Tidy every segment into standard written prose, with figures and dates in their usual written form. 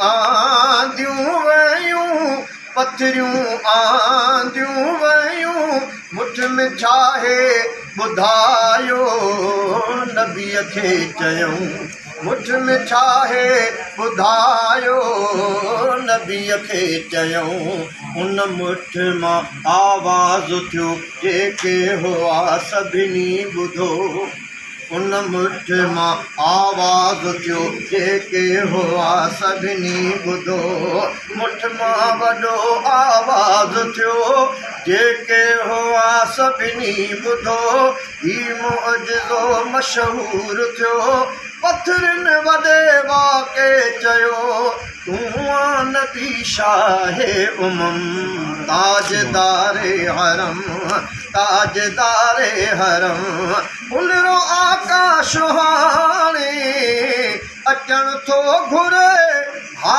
आंदियूं वयूं पथरियूं आंदियूं वयूं मुठ में छाहे ॿुधायो नबीअ खे चयूं मुठ में छाहे ॿुधायो नबीअ खे चयूं उन मुठ मां आवाज़ थियो जेके हुआ सभिनी ॿुधो उन मुठ मां आवाज़ थियो जेके हुआ सभिनी ॿुधो मुठ मां वॾो आवाज़ थियो जेके हुआ सभिनी ॿुधो ही मुअजिज़ो मशहूरु थियो पथरनि वॾे वाके चयो तूं आ नबी शाहे उमम ताजदारे हरम ताजदारे हरम उनरो आकाश हाणे अचण थो घुरे हा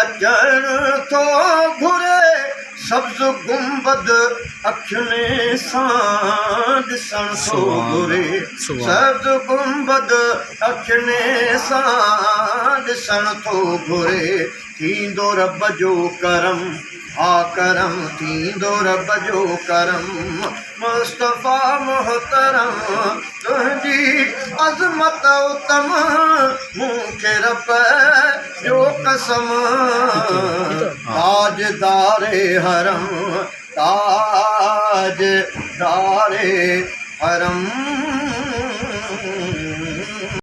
अचण थो घुरे सब्ज़ गुंबद अखियुनि सां ॾिसण थो घुरे सब्ज़ गुंबद अखियुनि सां ॾिसण थो घुरे थींदो रब जो करम हा करम थींदो रब जो करम मुस्तफ़ा मोहतरम तुंहिंजी अज़मत उत्तम मूंखे रब जो कसम ताजदारे हरम ताजदारे हरम